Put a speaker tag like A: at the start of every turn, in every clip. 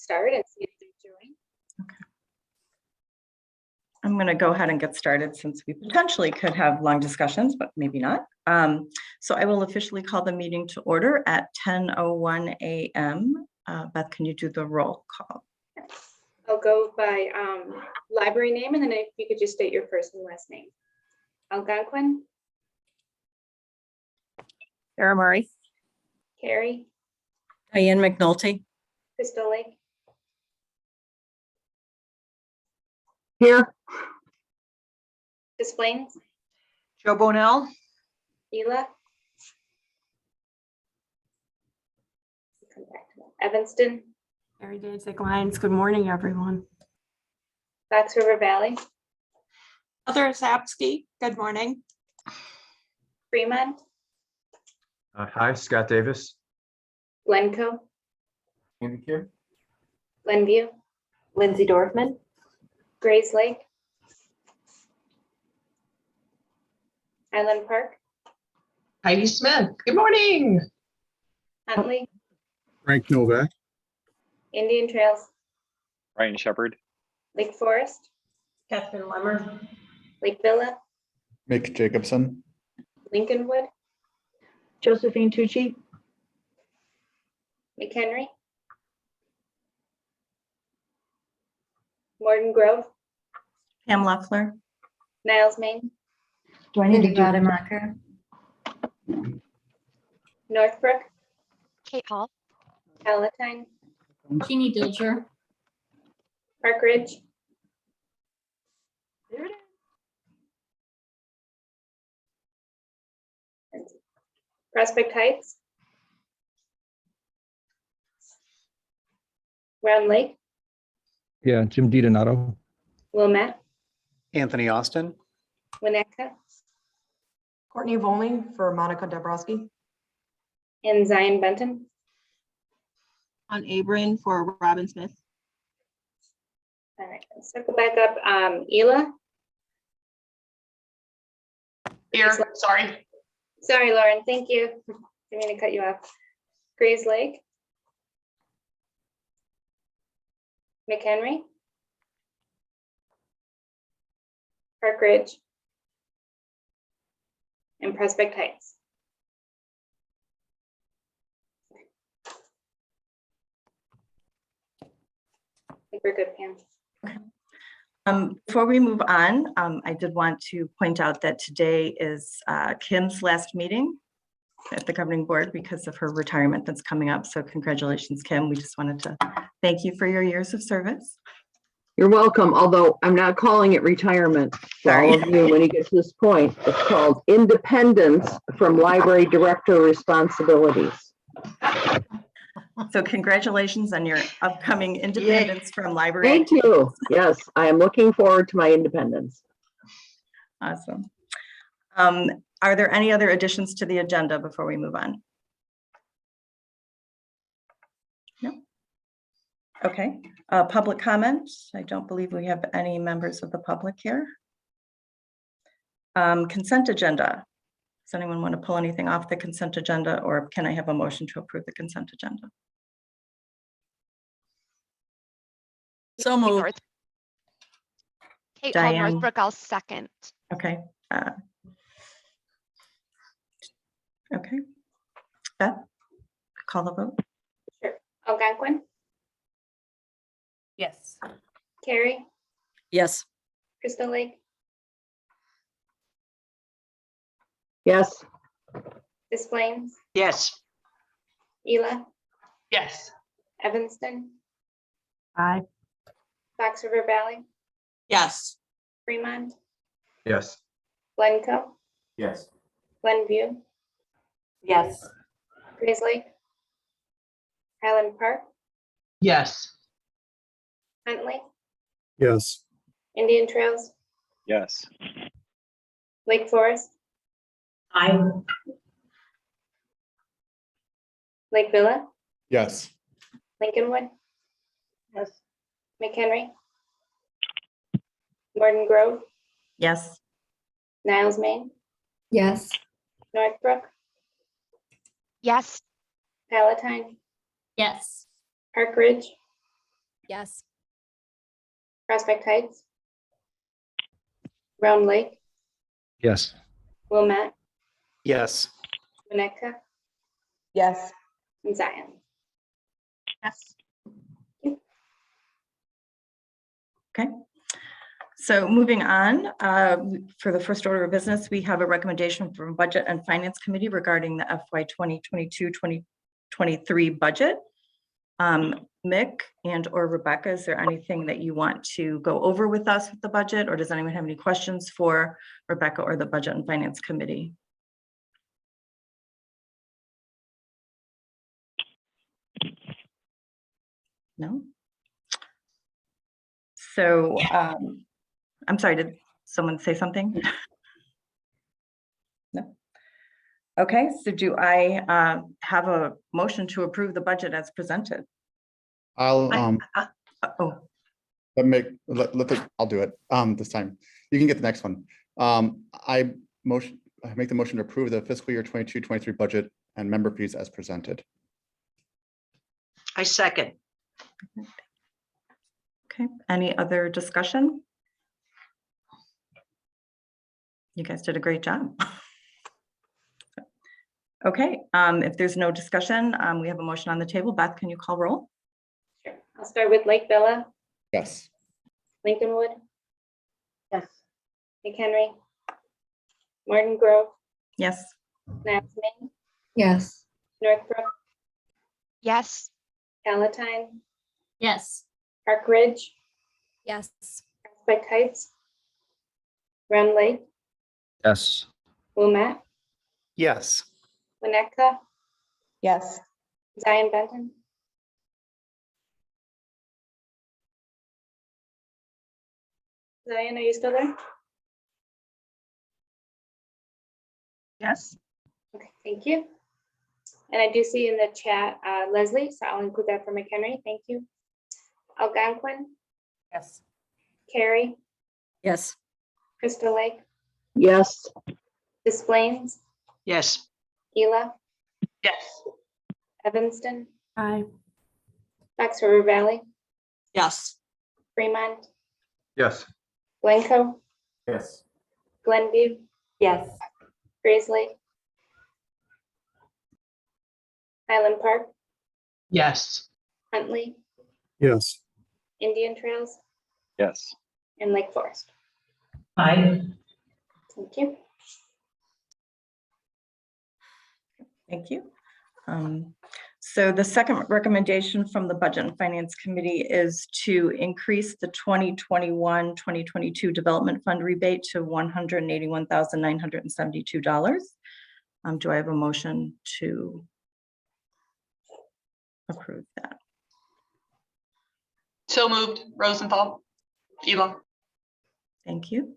A: start and see if they join.
B: I'm going to go ahead and get started since we potentially could have long discussions, but maybe not. So I will officially call the meeting to order at 10:01 a.m. Beth, can you do the roll call?
A: I'll go by library name, and then if you could just state your first and last name. Algonquin,
C: Sarah Murray.
A: Carrie,
B: Diane McNulty.
A: Crystal Lake,
C: Here.
A: Des Plaines,
C: Joe Bonell.
A: Ela. Come back to that. Evanston,
D: Mary Danzig Lines. Good morning, everyone.
A: Fox River Valley,
D: Heather Zapsky. Good morning.
A: Fremont,
E: Hi, Scott Davis.
A: Glencoe,
E: Andy Kim.
A: Glenview,
C: Lindsay Dorfman.
A: Grays Lake, Highland Park,
F: Heidi Smith. Good morning.
A: Huntley,
G: Frank Novak.
A: Indian Trails,
H: Ryan Shepherd.
A: Lake Forest,
F: Catherine Lemmer.
A: Lake Villa,
G: Mick Jacobson.
A: Lincolnwood,
C: Josephine Tucci.
A: McHenry, Morton Grove,
B: Pam Leffler.
A: Niles, Maine,
C: Do I need to do?
A: Northbrook,
I: Kate Hall.
A: Palatine,
I: Jeannie Dilger.
A: Park Ridge, Prospect Heights, Round Lake,
G: Yeah, Jim DiDonato.
A: Wilmette,
H: Anthony Austin.
A: Winnetka,
F: Courtney Volney for Monica Dabrowski.
A: and Zion Benton.
C: On Abram for Robin Smith.
A: All right, let's circle back up. Ela,
F: Here, sorry.
A: sorry, Lauren, thank you. Didn't mean to cut you off. Grays Lake, McHenry, Park Ridge, and Prospect Heights. I think we're good, Pam.
B: Before we move on, I did want to point out that today is Kim's last meeting at the governing board because of her retirement that's coming up. So congratulations, Kim. We just wanted to thank you for your years of service.
J: You're welcome, although I'm not calling it retirement. For all of you, when you get to this point, it's called independence from library director responsibilities.
B: So congratulations on your upcoming independence from library.
J: Thank you. Yes, I am looking forward to my independence.
B: Awesome. Are there any other additions to the agenda before we move on? No? Okay, public comment. I don't believe we have any members of the public here. Consent agenda. Does anyone want to pull anything off the consent agenda, or can I have a motion to approve the consent agenda?
I: So moved. Kate Hall
B: Diane.
I: Northbrook, I'll second.
B: Okay. Okay. Beth, call the vote.
A: Sure. Algonquin,
C: Yes.
A: Carrie,
C: Yes.
A: Crystal Lake,
J: Yes,
A: Des Plaines,
F: Yes.
A: Ela,
F: Yes.
A: Evanston,
D: Aye.
A: Fox River Valley,
C: Yes.
A: Fremont,
E: Yes.
A: Glencoe,
E: Yes.
A: Glenview,
C: Yes.
A: Grays Lake, Highland Park,
F: Yes.
A: Huntley,
G: Yes.
A: Indian Trails,
H: Yes.
A: Lake Forest,
F: Aye.
A: Lake Villa,
G: Yes.
A: Lincolnwood,
C: Yes.
A: McHenry, Morton Grove,
B: Yes.
A: Niles, Maine,
C: Yes.
A: Northbrook,
I: Yes.
A: Palatine,
I: Yes.
A: Park Ridge,
I: Yes.
A: Prospect Heights, Round Lake,
G: Yes.
A: Wilmette,
H: Yes.
A: Winnetka,
J: Yes.
A: and Zion.
F: Yes.
B: Okay. So moving on, for the first order of business, we have a recommendation from Budget and Finance Committee regarding the FY 2022-2023 budget. Mick and or Rebecca, is there anything that you want to go over with us with the budget, or does anyone have any questions for Rebecca or the Budget and Finance Committee? No? So, I'm sorry, did someone say something? No? Okay, so do I have a motion to approve the budget as presented?
G: I'll,
B: Oh,
G: I'll do it, this time. You can get the next one. I make the motion to approve the fiscal year 22-23 budget and member fees as presented.
F: I second.
B: okay, any other discussion? You guys did a great job. Okay, if there's no discussion, we have a motion on the table. Beth, can you call roll?
A: Sure. I'll start with Lake Villa,
G: Yes.
A: Lincolnwood,
J: Yes.
A: McHenry, Morton Grove,
B: Yes.
A: Niles Main,
J: Yes.
A: Northbrook,
I: Yes.
A: Palatine,
I: Yes.
A: Park Ridge,
I: Yes.
A: Prospect Heights, Round Lake,
G: Yes.
A: Wilmette,
H: Yes.
A: Winnetka,
J: Yes.
A: Zion Benton. Zion, are you still there?
F: Yes.
A: Okay, thank you. And I do see in the chat, Leslie, so I'll include that for McHenry. Thank you. Algonquin,
J: Yes.
A: Carrie,
J: Yes.
A: Crystal Lake,
J: Yes.
A: Des Plaines,
F: Yes.
A: Gila,
F: Yes.
A: Evanston,
D: Aye.
A: Fox River Valley,
F: Yes.
A: Fremont,
E: Yes.
A: Glencoe,
E: Yes.
A: Glenview,
J: Yes.
A: Grays Lake, Highland Park,
F: Yes.
A: Huntley,
G: Yes.
A: Indian Trails,
H: Yes.
A: and Lake Forest.
F: Aye.
A: Thank you.
B: Thank you. So the second recommendation from the Budget and Finance Committee is to increase the 2021-2022 Development Fund rebate to $181,972. Do I have a motion to approve that?
F: So moved. Rosenthal. Gila.
B: Thank you.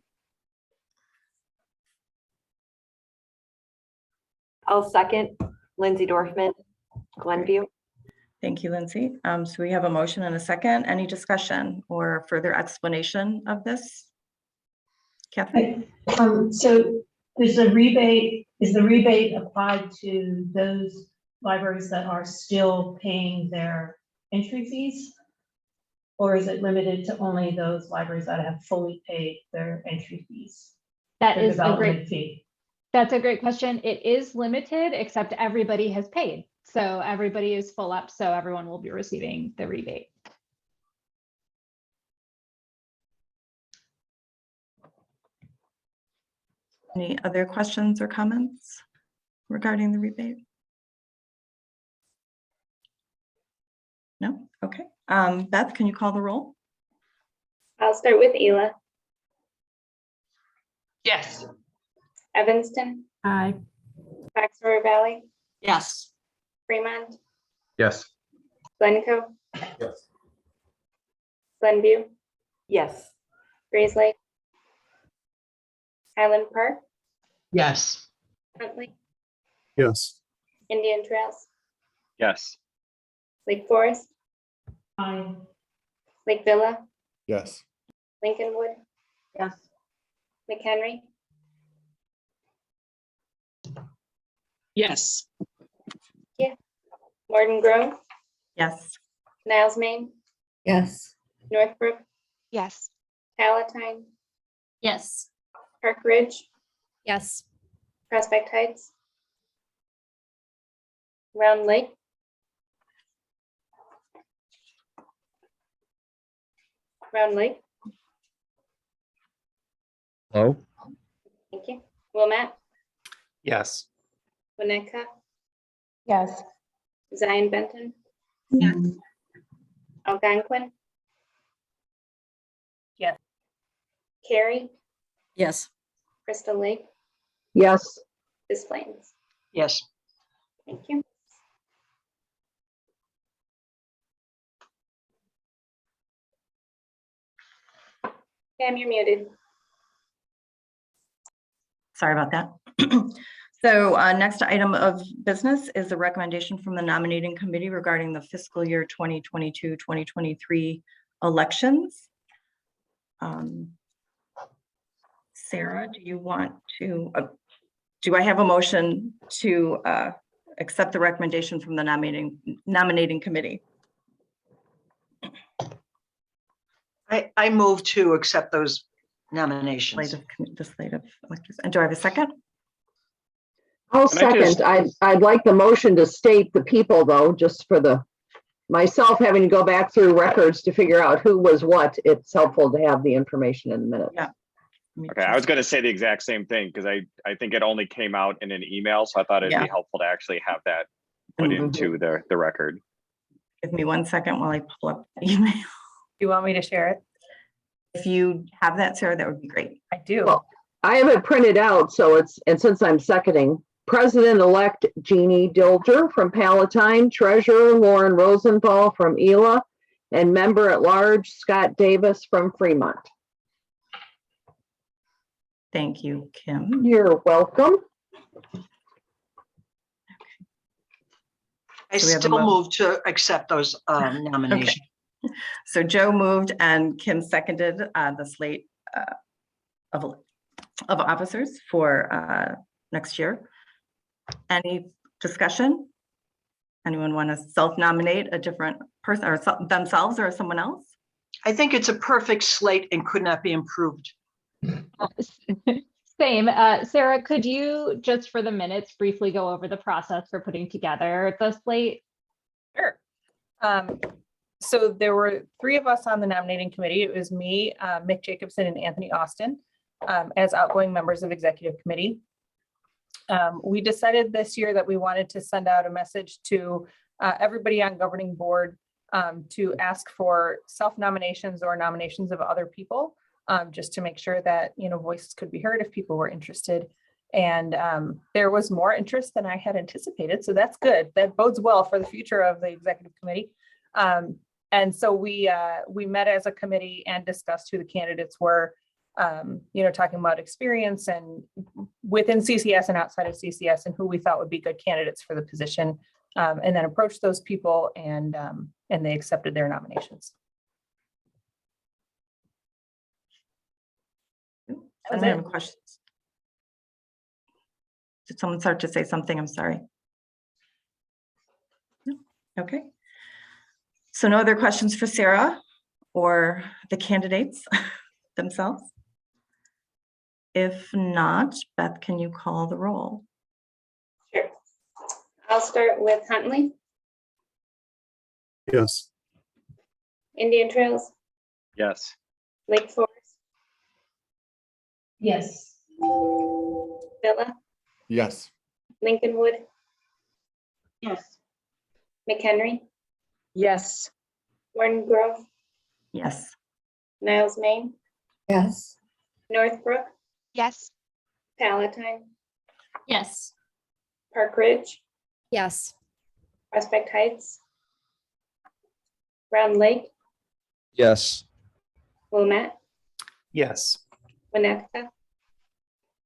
J: I'll second. Lindsay Dorfman, Glenview.
B: Thank you, Lindsay. So we have a motion and a second. Any discussion or further explanation of this? Catherine?
K: So is the rebate applied to those libraries that are still paying their entry fees? Or is it limited to only those libraries that have fully paid their entry fees?
L: That
K: their
L: is a
K: development
L: great,
K: fee?
L: that's a great question. It is limited, except everybody has paid. So everybody is full up, so everyone will be receiving the rebate.
B: Any other questions or comments regarding the rebate? No? Okay. Beth, can you call the roll?
A: I'll start with Ela,
F: Yes.
A: Evanston,
D: Aye.
A: Fox River Valley,
F: Yes.
A: Fremont,
E: Yes.
A: Glencoe,
E: Yes.
A: Glenview,
J: Yes.
A: Grays Lake, Highland Park,
F: Yes.
A: Huntley,
G: Yes.
A: Indian Trails,
H: Yes.
A: Lake Forest,
K: Aye.
A: Lake Villa,
G: Yes.
A: Lincolnwood,
J: Yes.
A: McHenry,
F: Yes.
A: Morton Grove,
B: Yes.
A: Niles Main,
I: Yes.
A: Northbrook,
I: Yes.
A: Palatine,
I: Yes.
A: Park Ridge,
I: Yes.
A: Prospect Heights, Round Lake, Round Lake,
H: Hello?
A: thank you. Wilmette,
H: Yes.
A: Winnetka,
K: Yes.
A: Zion Benton,
C: Yes.
A: Algonquin.
K: Yes.
A: Carrie,
I: Yes.
A: Crystal Lake,
J: yes,
A: Des Plaines.
F: Yes.
A: Thank you. Pam, you're muted.
B: Sorry about that. So next item of business is the recommendation from the nominating committee regarding the fiscal year 2022, 2023 elections. Sarah, do you want to, do I have a motion to accept the recommendation from the nominating committee?
F: I move to accept those
B: Slate
F: nominations.
B: of the slate of electors. And do I have a second?
J: I'll
H: Can I just-
J: second. I'd like the motion to state the people though, just for myself having to go back through records to figure out who was what. It's helpful to have the information in the minutes.
B: Yeah. Let me
H: Okay, I was
B: just-
H: going to say the exact same thing because I think it only came out in an email, so I thought it'd
B: Yeah.
H: be helpful to actually have that put
B: Mhm.
H: into the record.
B: Give me 1 second while I pull up the email.
K: You want me to share it?
B: If you have that, Sarah, that would be great.
K: I do.
J: Well, I have it printed out, and since I'm seconding, President-elect Jeannie Dilger from Palatine, Treasurer Lauren Rosenthal from Ela, and Member-at-Large Scott Davis from Fremont.
B: Thank you, Kim.
J: You're welcome.
F: I
B: So we have a
F: still
B: mo-
F: move to accept those nominations.
B: So Joe moved and Kim seconded the slate of officers for next year. Any discussion? Anyone want to self-nominate a different person or themselves or someone else?
F: I think it's a perfect slate and could not be improved.
L: Same. Sarah, could you, just for the minutes, briefly go over the process for putting together the slate?
K: Sure. So there were 3 of us on the nominating committee. It was me, Mick Jacobson, and Anthony Austin as outgoing members of executive committee. We decided this year that we wanted to send out a message to everybody on governing board to ask for self-nominations or nominations of other people, just to make sure that, voices could be heard if people were interested. And there was more interest than I had anticipated, so that's good. That bodes well for the future of the executive committee. And so we met as a committee and discussed who the candidates were, talking about experience and within CCS and outside of CCS and who we thought would be good candidates for the position, and then approached those people and they accepted their nominations.
B: Anyone have questions? Did someone start to say something? I'm sorry. No? Okay. So no other questions for Sarah or the candidates themselves? If not, Beth, can you call the roll?
A: Sure. I'll start with Huntley,
E: Yes.
A: Indian Trails,
H: Yes.
A: Lake Forest,
K: Yes.
A: Villa,
G: yes,
A: Lincolnwood,
K: Yes.
A: McHenry,
I: Yes.
A: Warden Grove,
B: Yes.
A: Niles, Maine,
I: Yes.
A: Northbrook,
I: Yes.
A: Palatine,
I: Yes.
A: Park Ridge,
I: Yes.
A: Prospect Heights, Round Lake,
H: Yes.
A: Wilmette,
H: Yes.
A: Winnetka,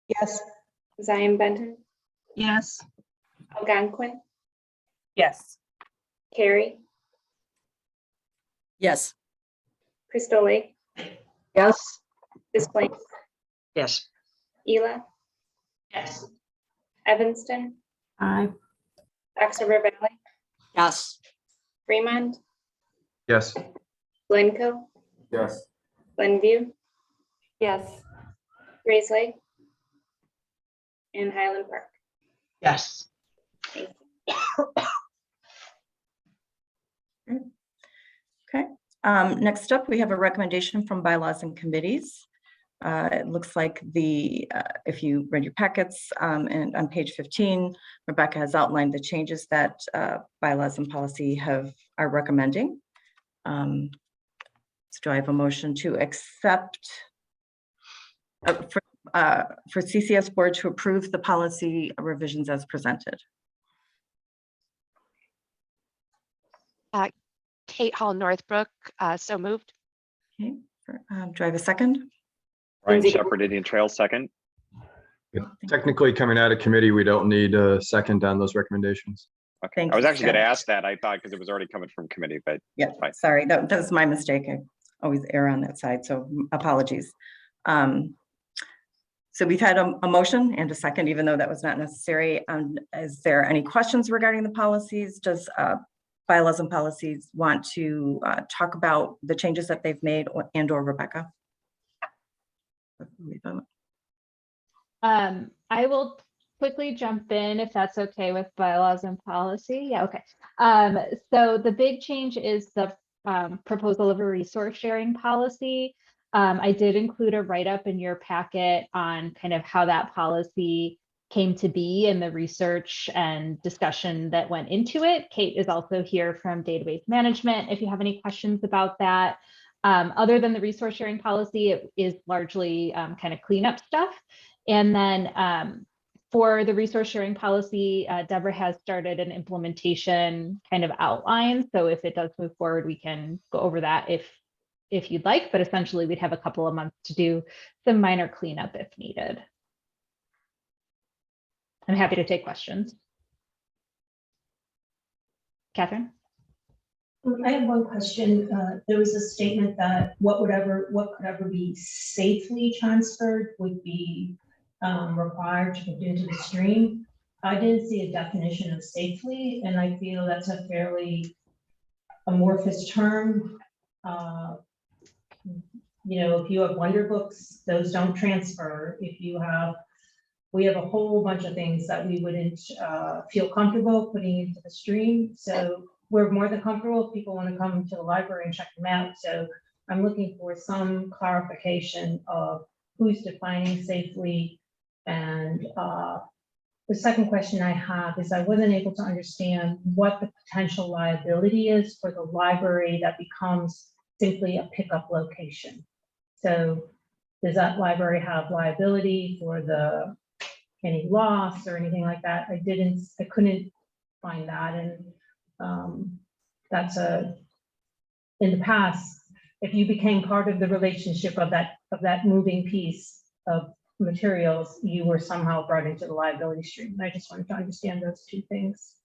K: Yes.
A: Zion Benton,
C: Yes.
A: Algonquin,
K: Yes.
A: Carrie,
I: Yes.
A: Crystal Lake,
J: Yes,
A: Des Plaines,
F: Yes.
A: Ela,
K: Yes.
A: Evanston,
D: Aye.
A: Fox River Valley,
F: Yes.
A: Fremont,
E: Yes.
A: Glencoe,
E: Yes.
A: Glenview,
D: Yes.
A: Grace Lake, and Highland Park.
F: Yes.
A: Thank you.
B: Okay, next up, we have a recommendation from bylaws and committees. It looks like if you read your packets, and on page 15, Rebecca has outlined the changes that bylaws and policy are recommending. So do I have a motion to accept for CCS board to approve the policy revisions as presented?
I: Kate Hall Northbrook, so moved.
B: Okay, do I have a second?
H: Ryan
A: Lindsay-
H: Shepherd, Indian Trail, second.
E: Technically, coming out of committee, we don't need a second on those recommendations.
H: Okay,
B: Thank
H: I was
B: you,
H: actually gonna
B: Scott.
H: ask that, I thought, because it was already coming from committee, but
B: Yeah,
H: fine.
B: sorry, that was my mistake. I always err on that side, so apologies. So we've had a motion and a second, even though that was not necessary. Is there any questions regarding the policies? Does bylaws and policies want to talk about the changes that they've made and/or Rebecca?
L: I will quickly jump in if that's okay with bylaws and policy. Yeah, okay. So the big change is the proposal of a resource sharing policy. I did include a write-up in your packet on kind of how that policy came to be and the research and discussion that went into it. Kate is also here from database management if you have any questions about that. Other than the resource sharing policy, it is largely kind of cleanup stuff. And then for the resource sharing policy, Deborah has started an implementation kind of outline. So if it does move forward, we can go over that if you'd like, but essentially we'd have a couple of months to do some minor cleanup if needed. I'm happy to take questions. Catherine?
K: I have one question. There was a statement that what could ever be safely transferred would be required to put into the stream. I didn't see a definition of safely, and I feel that's a fairly amorphous term. You know, if you have wonder books, those don't transfer. We have a whole bunch of things that we wouldn't feel comfortable putting into the stream. So we're more than comfortable if people want to come to the library and check them out. So I'm looking for some clarification of who's defining safely. And the second question I have is I wasn't able to understand what the potential liability is for the library that becomes simply a pickup location. So does that library have liability for any loss or anything like that? I couldn't find that. And in the past, if you became part of the relationship of that moving piece of materials, you were somehow brought into the liability stream. I just wanted to understand those two things.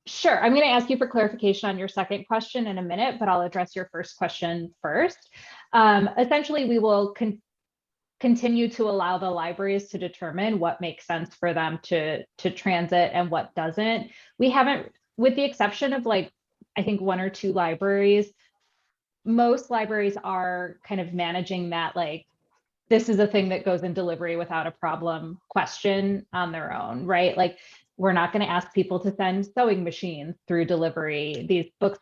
L: Sure. I'm going to ask you for clarification on your second question in a minute, but I'll address your first question first. Essentially, we will continue to allow the libraries to determine what makes sense for them to transit and what doesn't. We haven't, with the exception of I think one or two libraries, most libraries are kind of managing that this is a thing that goes in delivery without a problem question on their own, right? We're not going to ask people to send sewing machines through delivery. These books,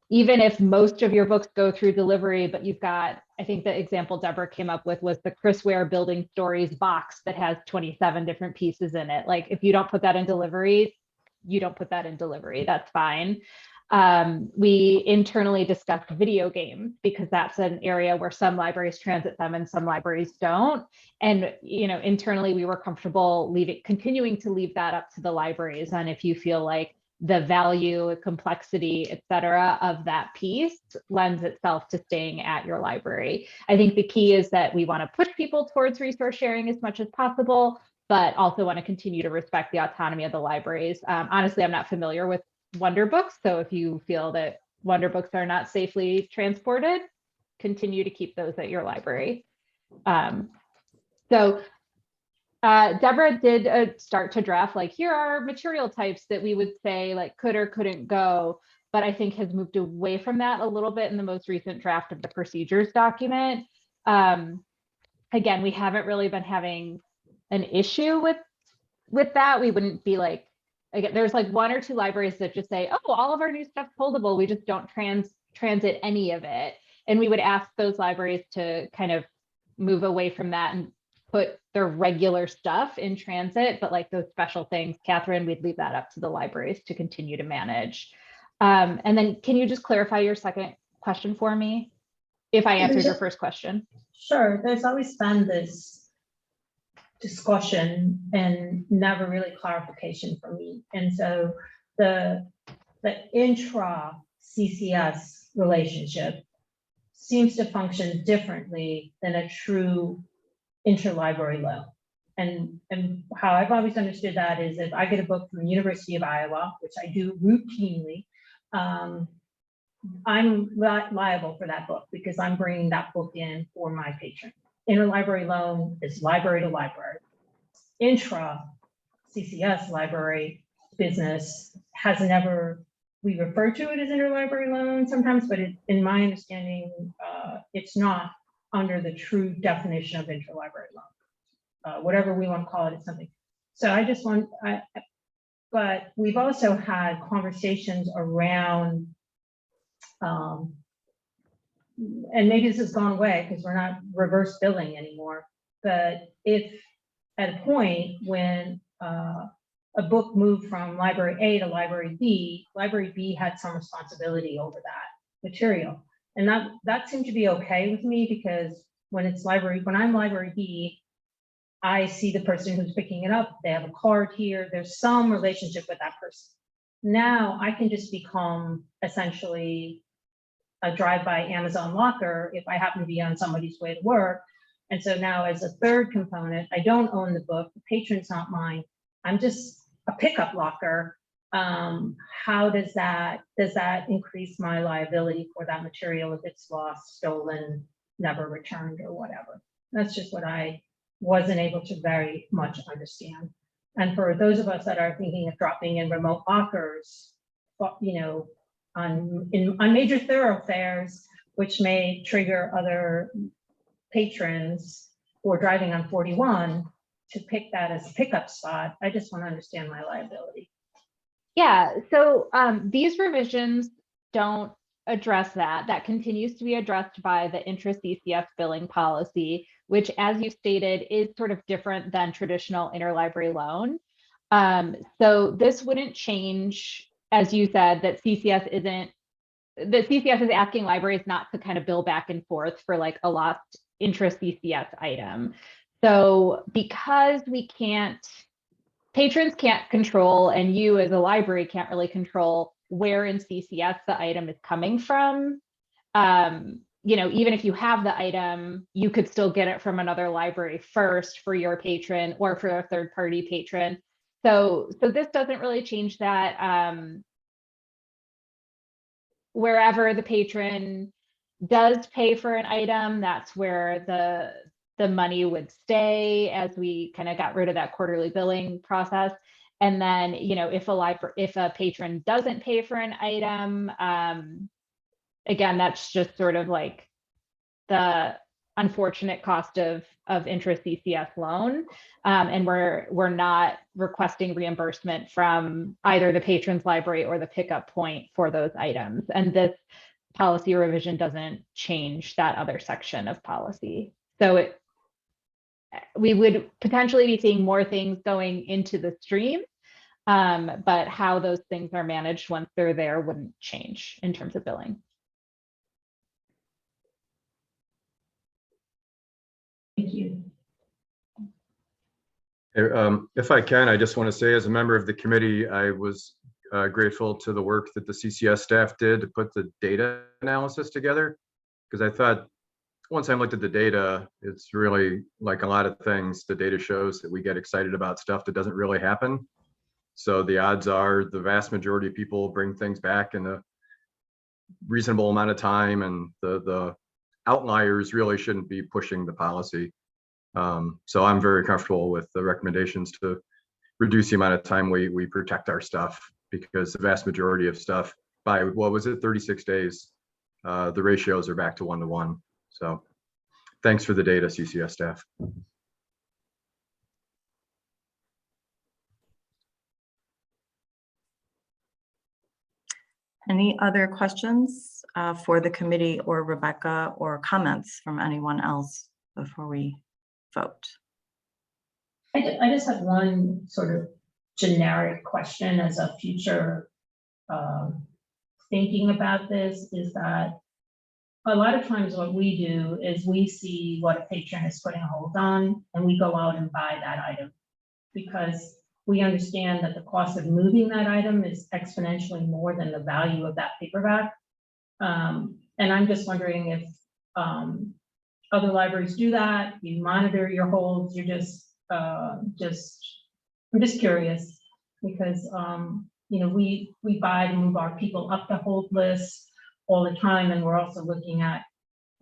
L: even if most of your books go through delivery, but you've got, I think the example Deborah came up with was the Chris Ware Building Stories box that has 27 different pieces in it. If you don't put that in delivery, you don't put that in delivery, that's fine. We internally discussed video games because that's an area where some libraries transit them and some libraries don't. And, internally we were comfortable continuing to leave that up to the libraries. And if you feel like the value, complexity, et cetera, of that piece lends itself to staying at your library. I think the key is that we want to push people towards resource sharing as much as possible, but also want to continue to respect the autonomy of the libraries. Honestly, I'm not familiar with Wonder Books, so if you feel that Wonder Books are not safely transported, continue to keep those at your library. Deborah did start to draft, here are material types that we would say could or couldn't go, but I think has moved away from that a little bit in the most recent draft of the procedures document. Again, we haven't really been having an issue with that. We wouldn't be like, again, there's like 1 or 2 libraries that just say, oh, all of our new stuff's foldable. We just don't transit any of it. And we would ask those libraries to kind of move away from that and put their regular stuff in transit, but like those special things, Catherine, we'd leave that up to the libraries to continue to manage. And then can you just clarify your second question for me? If I answered your first question.
K: Sure, there's always been this discussion and never really clarification for me. And so the intra CCS relationship seems to function differently than a true interlibrary loan. And how I've always understood that is if I get a book from the University of Iowa, which I do routinely, I'm liable for that book because I'm bringing that book in for my patron. Interlibrary loan is library to library. Intra CCS library business has never, we refer to it as interlibrary loan sometimes, but in my understanding, it's not under the true definition of interlibrary loan. Whatever we want to call it, it's something. So I just want, but we've also had conversations around, and maybe this has gone away because we're not reverse billing anymore, but if at a point when a book moved from library A to library B had some responsibility over that material. And that seemed to be okay with me because when I'm library B, I see the person who's picking it up, they have a card here, there's some relationship with that person. Now I can just become essentially a drive-by Amazon locker if I happen to be on somebody's way to work. And so now as a third component, I don't own the book, the patron's not mine, I'm just a pickup locker. How does that increase my liability for that material if it's lost, stolen, never returned or whatever? That's just what I wasn't able to very much understand. And for those of us that are thinking of dropping in remote lockers, you know, on major thoroughfares, which may trigger other patrons who are driving on 41 to pick that as a pickup spot, I just want to understand my liability.
L: Yeah, so these revisions don't address that. That continues to be addressed by the intra-CCS billing policy, which, as you stated, is sort of different than traditional interlibrary loan. So this wouldn't change, as you said, that CCS is asking libraries not to kind of bill back and forth for like a lost intra-CCS item. So because patrons can't control, and you as a library can't really control where in CCS the item is coming from, you know, even if you have the item, you could still get it from another library first for your patron or for a third-party patron. So this doesn't really change that. Wherever the patron does pay for an item, that's where the money would stay as we kind of got rid of that quarterly billing process. And then, you know, if a patron doesn't pay for an item, again, that's just sort of like the unfortunate cost of intra-CCS loan. And we're not requesting reimbursement from either the patron's library or the pickup point for those items. And this policy revision doesn't change that other section of policy. So we would potentially be seeing more things going into the stream, but how those things are managed once they're there wouldn't change in terms of billing.
K: Thank you.
E: If I can, I just want to say as a member of the committee, I was grateful to the work that the CCS staff did to put the data analysis together, because I thought once I looked at the data, it's really like a lot of things. The data shows that we get excited about stuff that doesn't really happen. So the odds are the vast majority of people bring things back in a reasonable amount of time, and the outliers really shouldn't be pushing the policy. So I'm very comfortable with the recommendations to reduce the amount of time we protect our stuff, because the vast majority of stuff by, what was it, 36 days, the ratios are back to 1-to-1. So thanks for the data, CCS staff.
B: Any other questions for the committee or Rebecca, or comments from anyone else before we vote?
K: I just have one sort of generic question as a future thinking about this, is that a lot of times what we do is we see what a patron is putting a hold on and we go out and buy that item, because we understand that the cost of moving that item is exponentially more than the value of that paperback. And I'm just wondering if other libraries do that, you monitor your holds, you're I'm just curious, because you know, we buy to move our people up the hold list all the time, and we're also looking at,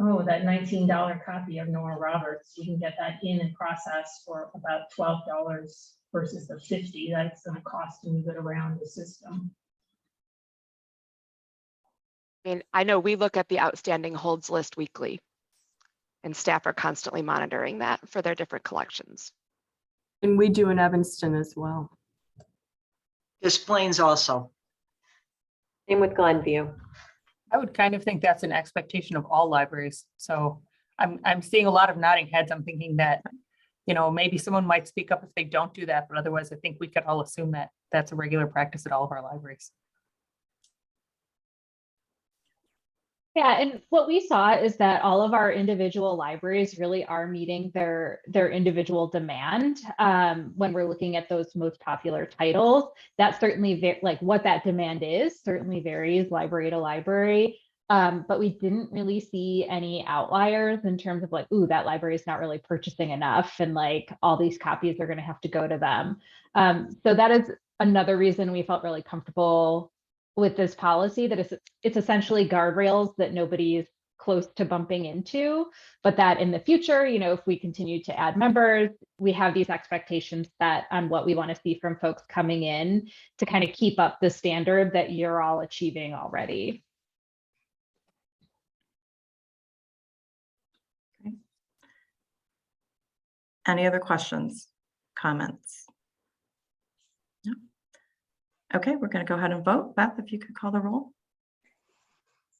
K: oh, that $19 copy of Nora Roberts, you can get that in and processed for about $12 versus the $50 that it's going to cost to move it around the system.
I: I mean, I know we look at the outstanding holds list weekly, and staff are constantly monitoring that for their different collections.
D: And we do in Evanston as well.
F: Des Plaines also.
J: Same with Glenview.
M: I would kind of think that's an expectation of all libraries. So I'm seeing a lot of nodding heads. I'm thinking that, you know, maybe someone might speak up if they don't do that, but otherwise I think we could all assume that that's a regular practice at all of our libraries.
L: Yeah, and what we saw is that all of our individual libraries really are meeting their individual demand when we're looking at those most popular titles. That certainly, like what that demand is, certainly varies library to library. But we didn't really see any outliers in terms of like, ooh, that library is not really purchasing enough, and like all these copies are going to have to go to them. So that is another reason we felt really comfortable with this policy, that it's essentially guardrails that nobody's close to bumping into, but that in the future, you know, if we continue to add members, we have these expectations set on what we want to see from folks coming in to kind of keep up the standard that you're all achieving already.
B: Okay. Any other questions, comments? No. Okay, we're going to go ahead and vote. Beth, if you could call the roll.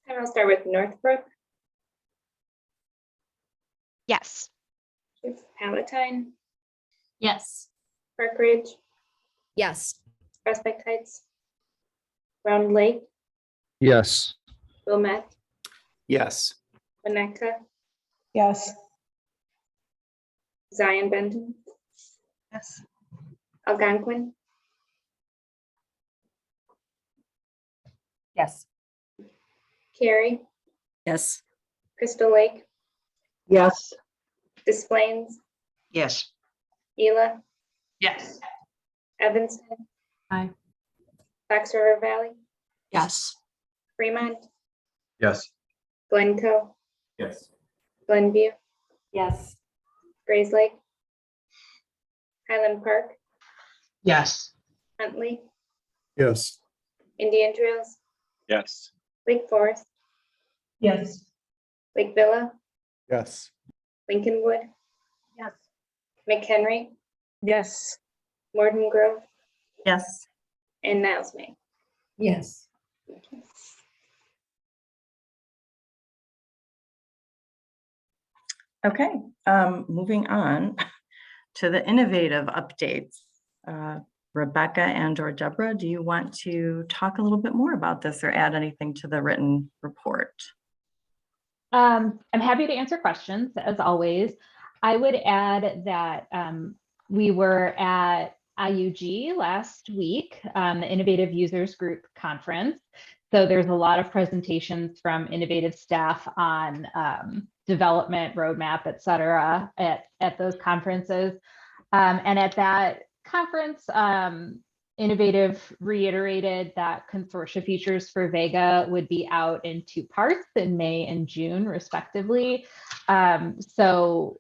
A: And I'll start with Northbrook,
I: Yes.
A: Palatine,
D: Yes.
A: Park Ridge,
I: Yes.
A: Prospect Heights, Round Lake,
N: Yes.
A: Wilmette,
N: Yes.
A: Winnetka,
K: Yes.
A: Zion Benton,
F: Yes.
A: Algonquin,
M: Yes.
A: Cary,
I: Yes.
A: Crystal Lake,
J: Yes.
A: Des Plaines,
F: Yes.
A: Gila,
C: Yes.
A: Evanston,
D: Aye.
A: Fox River Valley,
I: Yes.
A: Fremont,
E: Yes.
A: Glencoe,
N: Yes.
A: Glenview,
D: Yes.
A: Grays Lake, Highland Park,
C: Yes.
A: Huntley,
N: Yes.
A: Indian Trails,
H: Yes.
A: Lake Forest,
K: Yes.
A: Lake Villa,
G: Yes.
A: Lincolnwood,
K: Yes.
A: McHenry,
K: Yes.
A: Morton Grove,
B: Yes.
A: and Niles May.
K: Yes.
B: Okay, moving on to the innovative updates. Rebecca and or Deborah, do you want to talk a little bit more about this or add anything to the written report?
L: I'm happy to answer questions, as always. I would add that we were at IUG last week, the Innovative Users Group Conference. So there's a lot of presentations from innovative staff on development, roadmap, et cetera, at those conferences. And at that conference, Innovative reiterated that consortia features for Vega would be out in 2 parts in May and June, respectively. So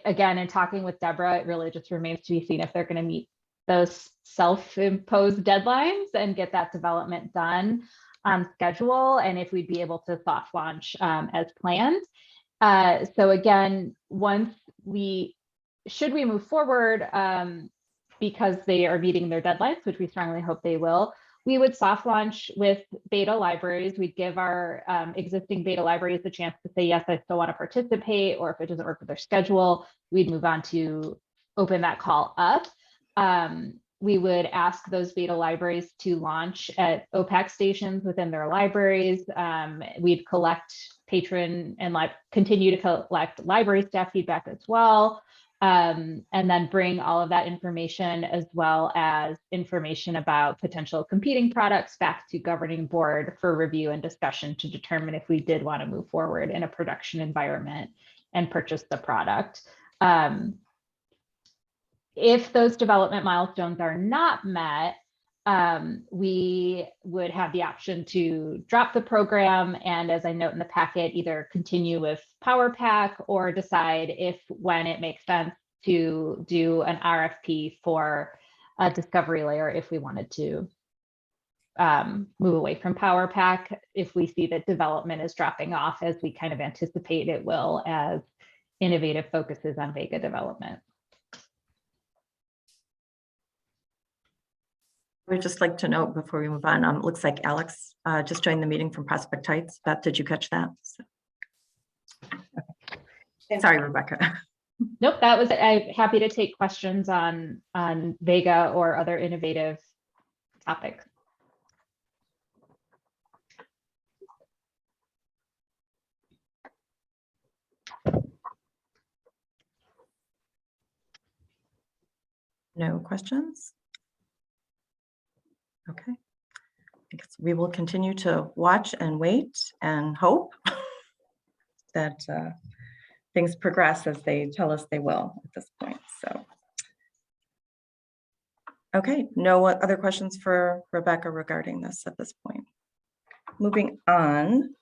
L: again, in talking with Deborah, it really just remains to be seen if they're going to meet those self-imposed deadlines and get that development done. on schedule and if we'd be able to soft launch as planned. So again, should we move forward because they are meeting their deadlines, which we strongly hope they will, we would soft launch with beta libraries. We'd give our existing beta libraries the chance to say, yes, I still want to participate, or if it doesn't work with their schedule, we'd move on to open that call up. We would ask those beta libraries to launch at OPAC stations within their libraries. We'd collect patron and continue to collect library staff feedback as well. And then bring all of that information as well as information about potential competing products back to governing board for review and discussion to determine if we did want to move forward in a production environment and purchase the product. If those development milestones are not met, we would have the option to drop the program and, as I note in the packet, either continue with PowerPack or decide if, when it makes sense, to do an RFP for a discovery layer if we wanted to move away from PowerPack if we see that development is dropping off, as we kind of anticipate it will as innovative focuses on Vega development.
B: We'd just like to note before we move on, it looks like Alex just joined the meeting from Prospect Heights. Beth, did you catch that? Okay. Sorry, Rebecca.
L: Nope, that was it. I'm happy to take questions on Vega or other innovative topics.
B: No questions? Okay. I guess we will continue to watch and wait and hope that things progress as they tell us they will at this point. So, okay, no other questions for Rebecca regarding this at this point. Moving on,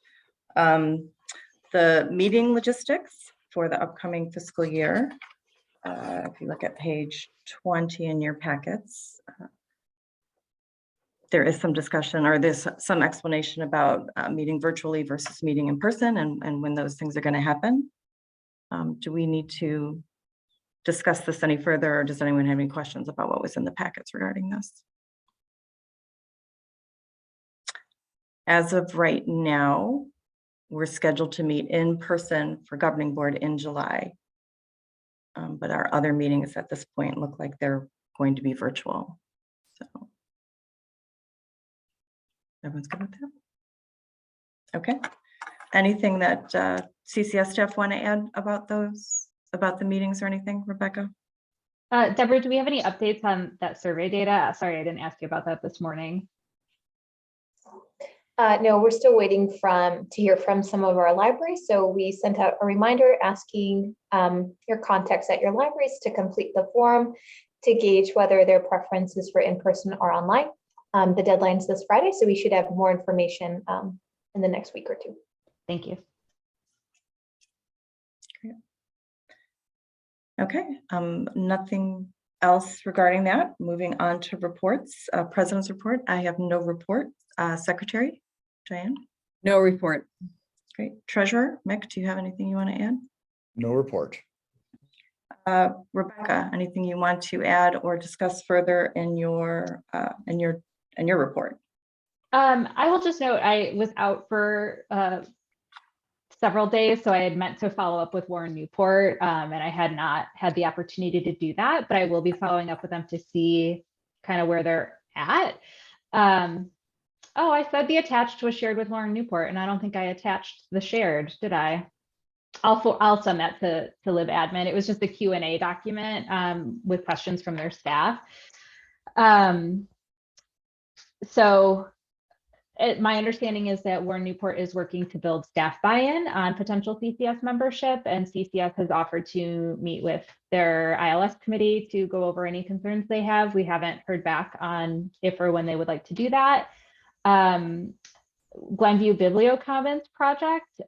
B: the meeting logistics for the upcoming fiscal year. If you look at page 20 in your packets, there is some discussion, or there's some explanation about meeting virtually versus meeting in person and when those things are going to happen. Do we need to discuss this any further, or does anyone have any questions about what was in the packets regarding this? As of right now, we're scheduled to meet in person for governing board in July. But our other meetings at this point look like they're going to be virtual. So everyone's good with that? Okay. Anything that CCS staff want to add about about the meetings or anything, Rebecca?
L: Deborah, do we have any updates on that survey data? Sorry, I didn't ask you about that this morning.
O: No, we're still waiting to hear from some of our libraries. So we sent out a reminder asking your contacts at your libraries to complete the form to gauge whether their preference is for in-person or online. The deadline's this Friday, so we should have more information in the next week or two.
L: Thank you.
B: Great. Okay, nothing else regarding that. Moving on to reports, President's report. I have no report. Secretary Diane?
D: No report.
B: Great. Treasurer Mick, do you have anything you want to add?
G: No report.
B: Rebecca, anything you want to add or discuss further in your report?
L: I will just note I was out for several days, so I had meant to follow up with Warren Newport, and I had not had the opportunity to do that, but I will be following up with them to see kind of where they're at. Oh, I said the attached was shared with Lauren Newport, and I don't think I attached the shared, did I? I'll send that to LibAdmin. It was just a Q&A document with questions from their staff. So my understanding is that Warren Newport is working to build staff buy-in on potential CCS membership, and CCS has offered to meet with their ILS committee to go over any concerns they have. We haven't heard back on if or when they would like to do that. Glenview Biblio Commons project.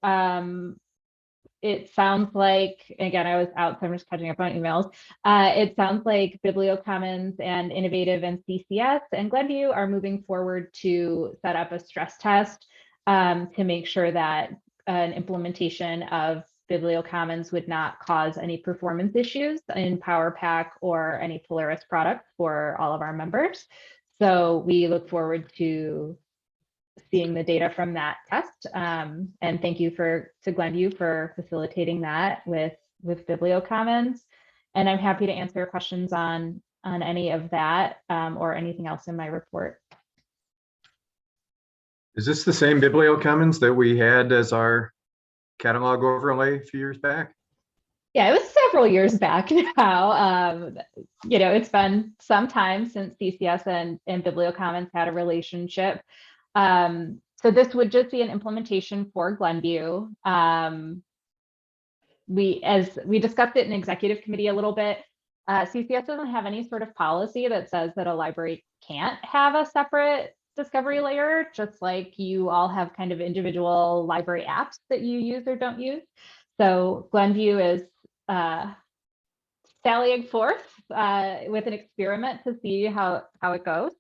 L: it sounds like, again, I was out, so I'm just catching up on emails. It sounds like BiblioCommons and Innovative and CCS and Glenview are moving forward to set up a stress test to make sure that an implementation of BiblioCommons would not cause any performance issues in PowerPack or any Polaris products for all of our members. So we look forward to seeing the data from that test. And thank you to Glenview for facilitating that with BiblioCommons. And I'm happy to answer questions on any of that or anything else in my report.
E: Is this the same BiblioCommons that we had as our catalog overlay a few years back?
L: Yeah, it was several years back now. It's been some time since CCS and BiblioCommons had a relationship. So this would just be an implementation for Glenview. As we discussed it in executive committee a little bit, CCS doesn't have any sort of policy that says that a library can't have a separate discovery layer, just like you all have kind of individual library apps that you use or don't use. So Glenview is sallying forth with an experiment to see how it goes.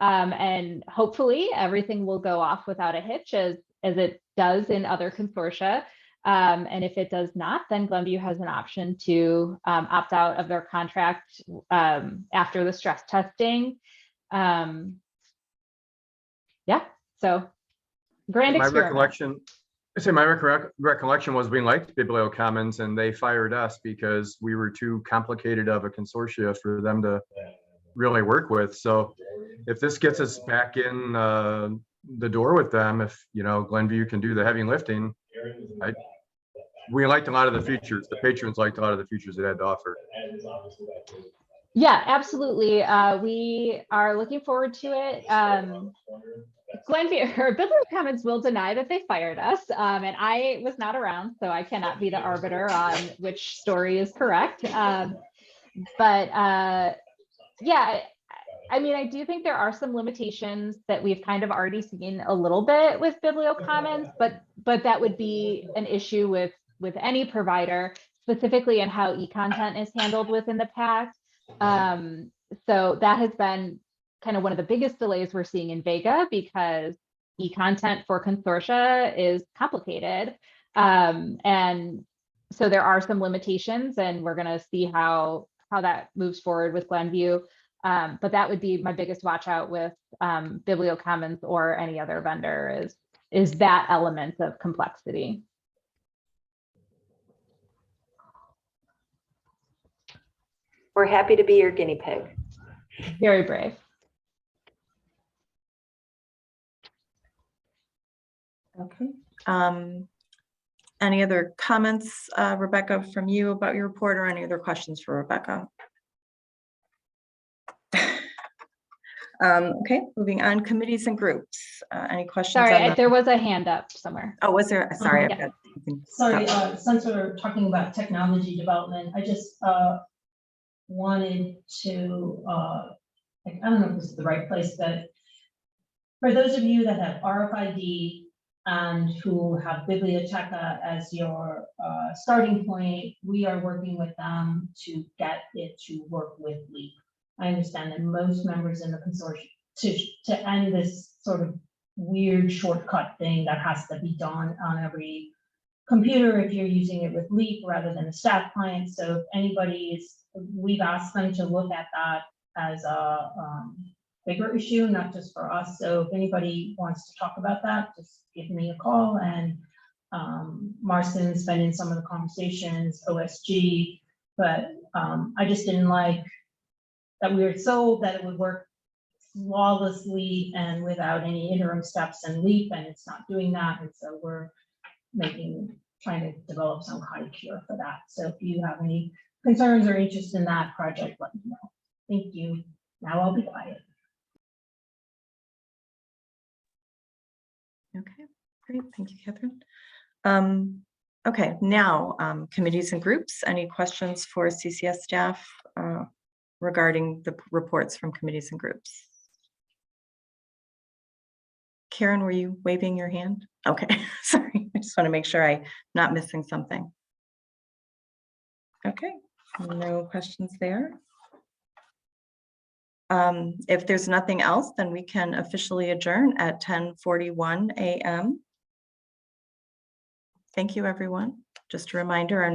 L: And hopefully everything will go off without a hitch as it does in other consortia. And if it does not, then Glenview has an option to opt out of their contract after the stress testing. Yeah, so grand experiment.
E: My recollection was we liked BiblioCommons and they fired us because we were too complicated of a consortia for them to really work with. So if this gets us back in the door with them, if Glenview can do the heavy lifting, we liked a lot of the features. The patrons liked a lot of the features it had to offer.
L: Yeah, absolutely. We are looking forward to it. Glenview or BiblioCommons will deny that they fired us, and I was not around, so I cannot be the arbiter on which story is correct. Yeah, I mean, I do think there are some limitations that we've kind of already seen a little bit with BiblioCommons, but that would be an issue with any provider, specifically in how e-content is handled within the pack. So that has been kind of one of the biggest delays we're seeing in Vega because e-content for consortia is complicated. And so there are some limitations and we're going to see how that moves forward with Glenview. But that would be my biggest watch out with BiblioCommons or any other vendor is that element of complexity.
D: We're happy to be your guinea pig.
L: Very brave.
B: Okay. Any other comments, Rebecca, from you about your report or any other questions for Rebecca? Okay, moving on, committees and groups. Any questions?
L: Sorry, there was a hand up somewhere.
B: Oh, was there? Sorry. I've got
K: Sorry, since we're talking about technology development, I just wanted to, I don't know if this is the right place, but for those of you that have RFID and who have Biblioteca as your starting point, we are working with them to get it to work with Leap. I understand that most members in the consortium to end this sort of weird shortcut thing that has to be done on every computer if you're using it with Leap rather than a staff client. So if anybody is, we've asked them to look at that as a bigger issue, not just for us. So if anybody wants to talk about that, just give me a call. And Marston's been in some of the conversations, OSG, but I just didn't like that we were sold that it would work flawlessly and without any interim steps and Leap, and it's not doing that. And so we're trying to develop some kind of cure for that. So if you have any concerns or interest in that project, let me know. Thank you. Now I'll be quiet.
B: Okay, great. Thank you, Catherine. Okay, now committees and groups. Any questions for CCS staff regarding the reports from committees and groups? Karen, were you waving your hand? Okay, sorry. I just want to make sure I'm not missing something. Okay, no questions there. If there's nothing else, then we can officially adjourn at 10:41 a.m. Thank you, everyone. Just a reminder, our